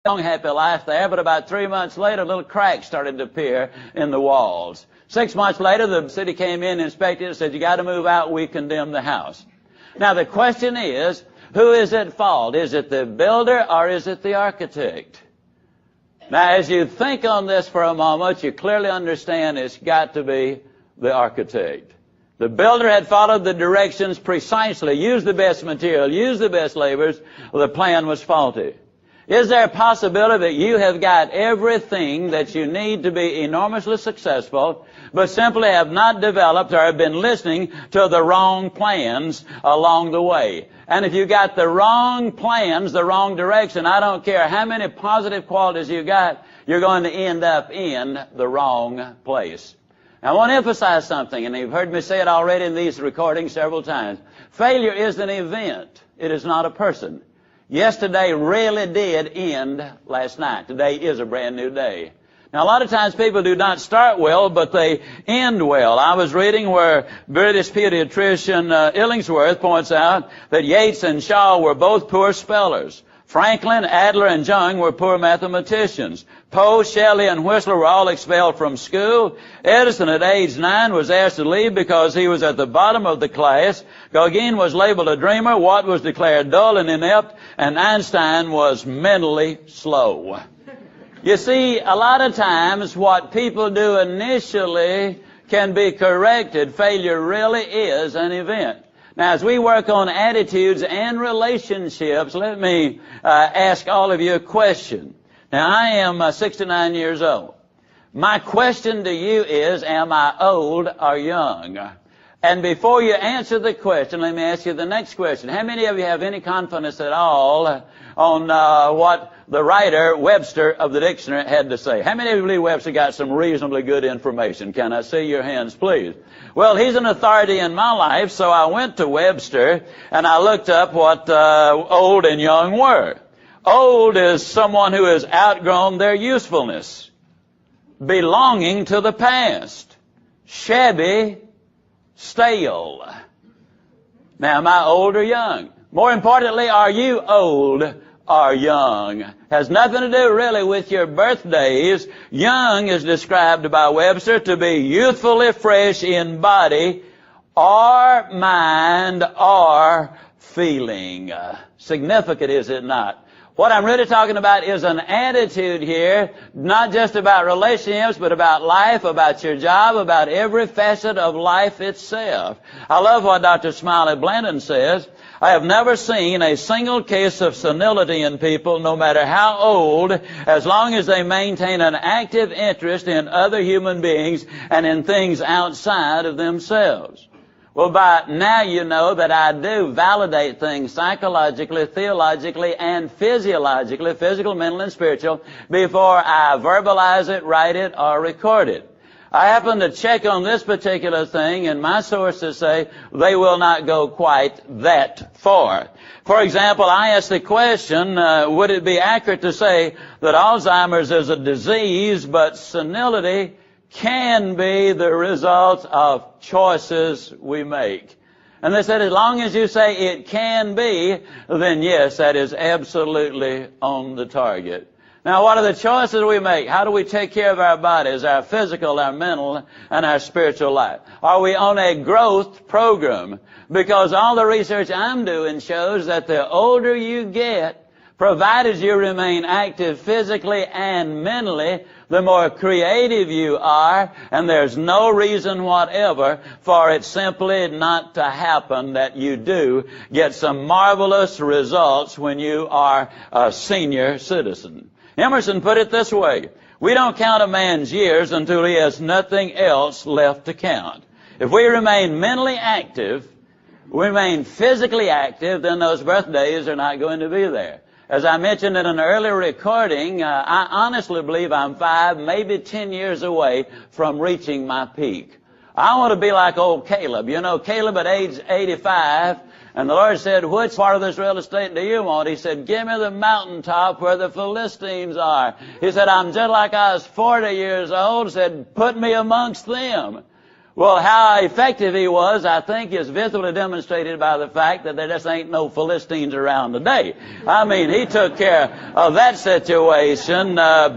long, happy life there, but about 3 months later, little cracks started to appear in the walls. 6 months later, the city came in, inspected it, and said, you got to move out, we condemn the house. Now, the question is, who is at fault? Is it the builder or is it the architect? Now, as you think on this for a moment, you clearly understand it's got to be the architect. The builder had followed the directions precisely, used the best material, used the best laborers. The plan was faulty. Is there a possibility that you have got everything that you need to be enormously successful, but simply have not developed or have been listening to the wrong plans along the way? And if you got the wrong plans, the wrong direction, I don't care how many positive qualities you got, you're going to end up in the wrong place. Now, I want to emphasize something, and you've heard me say it already in these recordings several times. Failure is an event. It is not a person. Yesterday really did end last night. Today is a brand new day. Now, a lot of times people do not start well, but they end well. I was reading where British pediatrician Illingsworth points out that Yeats and Shaw were both poor spellers. Franklin, Adler, and Jung were poor mathematicians. Poe, Shelley, and Whistler were all expelled from school. Edison, at age 9, was asked to leave because he was at the bottom of the class. Gauguin was labeled a dreamer. Watt was declared dull and inept. And Einstein was mentally slow. You see, a lot of times what people do initially can be corrected. Failure really is an event. Now, as we work on attitudes and relationships, let me ask all of you a question. Now, I am 69 years old. My question to you is, am I old or young? And before you answer the question, let me ask you the next question. How many of you have any confidence at all on what the writer, Webster, of the dictionary had to say? How many of you believe Webster got some reasonably good information? Can I see your hands, please? Well, he's an authority in my life, so I went to Webster and I looked up what old and young were. Old is someone who has outgrown their usefulness, belonging to the past, shabby, stale. Now, am I old or young? More importantly, are you old or young? Has nothing to do really with your birthdays. Young is described by Webster to be youthfully fresh in body or mind or feeling. Significant, is it not? What I'm really talking about is an attitude here, not just about relationships, but about life, about your job, about every facet of life itself. I love what Dr. Smiley Blandon says. I have never seen a single case of senility in people, no matter how old, as long as they maintain an active interest in other human beings and in things outside of themselves. Well, by now you know that I do validate things psychologically, theologically, and physiologically, physical, mental, and spiritual, before I verbalize it, write it, or record it. I happen to check on this particular thing, and my sources say they will not go quite that far. For example, I asked the question, would it be accurate to say that Alzheimer's is a disease, but senility can be the result of choices we make? And they said, as long as you say it can be, then yes, that is absolutely on the target. Now, what are the choices we make? How do we take care of our bodies, our physical, our mental, and our spiritual life? Are we on a growth program? Because all the research I'm doing shows that the older you get, provided you remain active physically and mentally, the more creative you are, and there's no reason whatever for it simply not to happen that you do get some marvelous results when you are a senior citizen. Emerson put it this way: we don't count a man's years until he has nothing else left to count. If we remain mentally active, remain physically active, then those birthdays are not going to be there. As I mentioned in an earlier recording, I honestly believe I'm 5, maybe 10 years away from reaching my peak. I want to be like old Caleb. You know, Caleb at age 85, and the Lord said, which part of this real estate do you want? He said, give me the mountaintop where the Philistines are. He said, I'm just like I was 40 years old. He said, put me amongst them. Well, how effective he was, I think, is visibly demonstrated by the fact that there just ain't no Philistines around today. I mean, he took care of that situation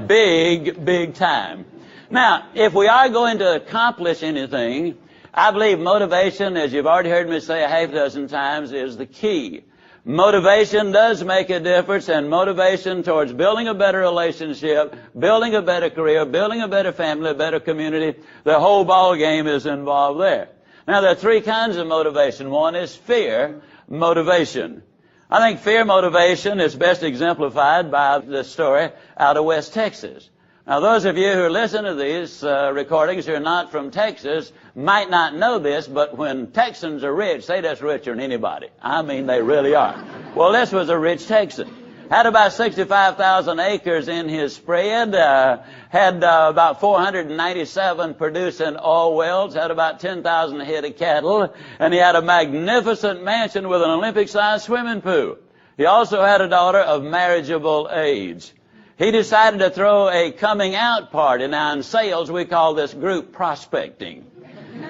big time. Now, if we are going to accomplish anything, I believe motivation, as you've already heard me say a half dozen times, is the key. Motivation does make a difference, and motivation towards building a better relationship, building a better career, building a better family, a better community, the whole ball game is involved there. Now, there are three kinds of motivation. One is fear motivation. I think fear motivation is best exemplified by the story out of West Texas. Now, those of you who listen to these recordings who are not from Texas might not know this, but when Texans are rich, they just richer than anybody. I mean, they really are. Well, this was a rich Texan. Had about 65,000 acres in his spread, had about 497 producing oil wells, had about 10,000 head of cattle, and he had a magnificent mansion with an Olympic-sized swimming pool. He also had a daughter of marriageable age. He decided to throw a coming out party. Now, in sales, we call this group prospecting.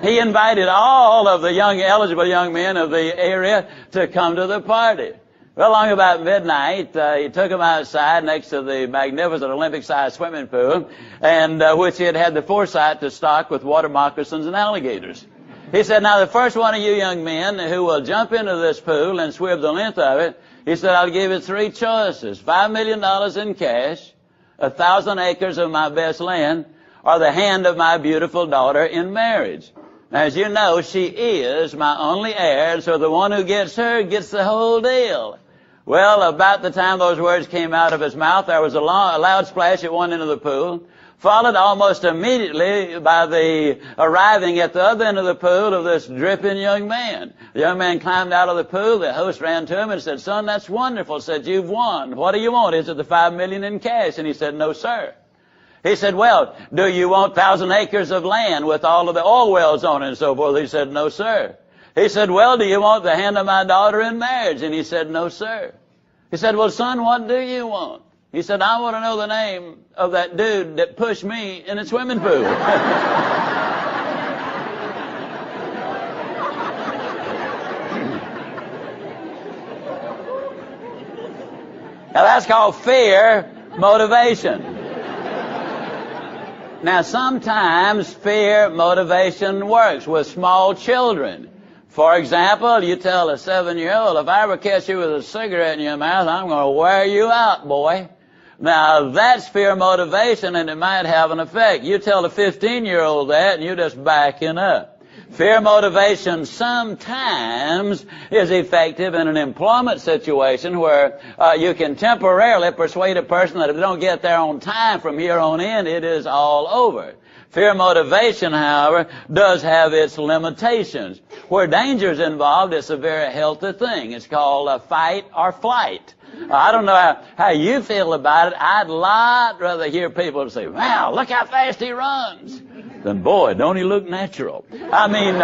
He invited all of the eligible young men of the area to come to the party. Well, along about midnight, he took them outside next to the magnificent Olympic-sized swimming pool, and which he had had the foresight to stock with water moccasins and alligators. He said, now, the first one of you young men who will jump into this pool and swim the length of it, he said, I'll give you three choices: $5 million in cash, 1,000 acres of my best land, or the hand of my beautiful daughter in marriage. As you know, she is my only heir, and so the one who gets her gets the whole deal. Well, about the time those words came out of his mouth, there was a loud splash at one end of the pool, followed almost immediately by the arriving at the other end of the pool of this dripping young man. The young man climbed out of the pool. The host ran to him and said, son, that's wonderful. Said, you've won. What do you want? Is it the $5 million in cash? And he said, no, sir. He said, well, do you want 1,000 acres of land with all of the oil wells on it and so forth? He said, no, sir. He said, well, do you want the hand of my daughter in marriage? And he said, no, sir. He said, well, son, what do you want? He said, I want to know the name of that dude that pushed me in a swimming pool. Now, that's called fear motivation. Now, sometimes fear motivation works with small children. For example, you tell a 7-year-old, if I ever catch you with a cigarette in your mouth, I'm going to wear you out, boy. Now, that's fear motivation, and it might have an effect. You tell a 15-year-old that, and you're just backing up. Fear motivation sometimes is effective in an employment situation where you can temporarily persuade a person that if they don't get there on time from here on in, it is all over. Fear motivation, however, does have its limitations. Where danger is involved, it's a very healthy thing. It's called fight or flight. I don't know how you feel about it. I'd a lot rather hear people say, wow, look how fast he runs. Then, boy, don't he look natural? I mean,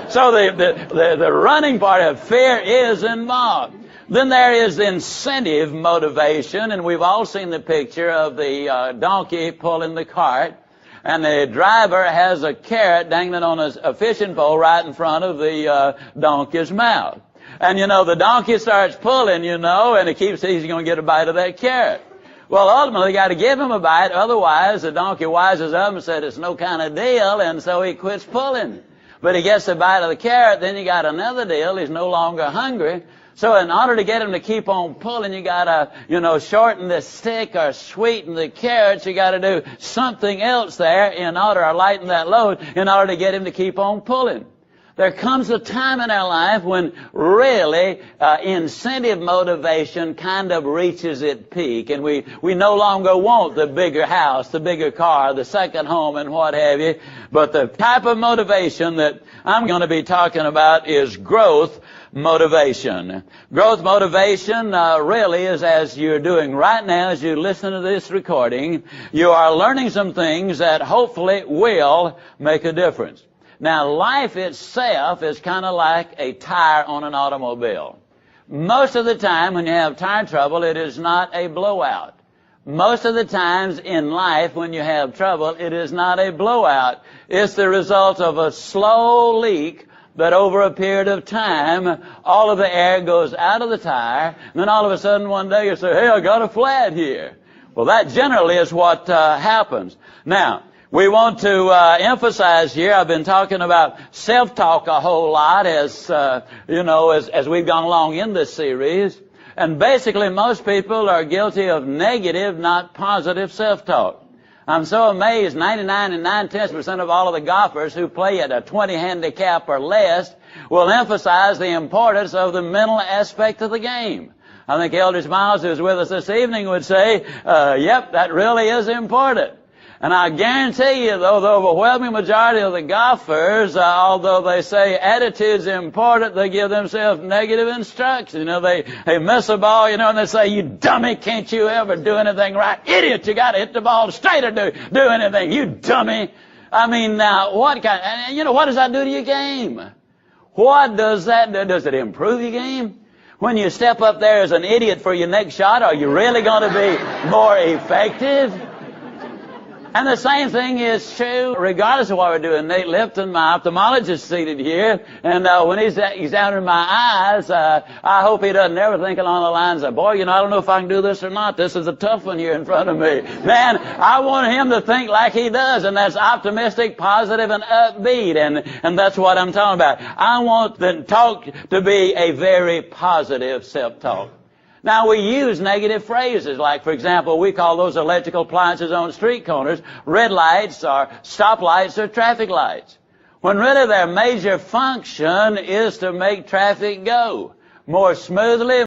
so the running part of fear is involved. Then there is incentive motivation, and we've all seen the picture of the donkey pulling the cart, and the driver has a carrot dangling on a fishing pole right in front of the donkey's mouth. And, the donkey starts pulling, and he's going to get a bite of that carrot. Well, ultimately, you got to give him a bite. Otherwise, the donkey wises up and said, it's no kind of deal, and so he quits pulling. But he gets a bite of the carrot, then you got another deal. He's no longer hungry. So in order to get him to keep on pulling, you got to, shorten the stick or sweeten the carrots. You got to do something else there in order to lighten that load in order to get him to keep on pulling. There comes a time in our life when really incentive motivation kind of reaches its peak, and we no longer want the bigger house, the bigger car, the second home, and what have you. But the type of motivation that I'm going to be talking about is growth motivation. Growth motivation really is, as you're doing right now as you listen to this recording, you are learning some things that hopefully will make a difference. Now, life itself is kind of like a tire on an automobile. Most of the time when you have tire trouble, it is not a blowout. Most of the times in life when you have trouble, it is not a blowout. It's the result of a slow leak that over a period of time, all of the air goes out of the tire, and then all of a sudden one day you say, hey, I got a flat here. Well, that generally is what happens. Now, we want to emphasize here, I've been talking about self-talk a whole lot as we've gone along in this series. And basically most people are guilty of negative, not positive self-talk. I'm so amazed, 99 and 9/10% of all of the golfers who play at a 20 handicap or less will emphasize the importance of the mental aspect of the game. I think Eldridge Miles, who's with us this evening, would say, yep, that really is important. And I guarantee you, though, the overwhelming majority of the golfers, although they say attitude's important, they give themselves negative instruction. You know, they miss a ball, and they say, you dummy, can't you ever do anything right? Idiot, you gotta hit the ball straight or do anything, you dummy. I mean, now, what does that do to your game? What does that do? Does it improve your game? When you step up there as an idiot for your next shot, are you really going to be more effective? And the same thing is true regardless of what we're doing. Nate Lipton, my ophthalmologist, seated here, and when he's out in my eyes, I hope he doesn't ever think along the lines of, boy, I don't know if I can do this or not. This is a tough one here in front of me. Man, I want him to think like he does, and that's optimistic, positive, and upbeat, and that's what I'm talking about. I want the talk to be a very positive self-talk. Now, we use negative phrases, like, for example, we call those electrical appliances on street corners red lights or stoplights or traffic lights, when really their major function is to make traffic go more smoothly,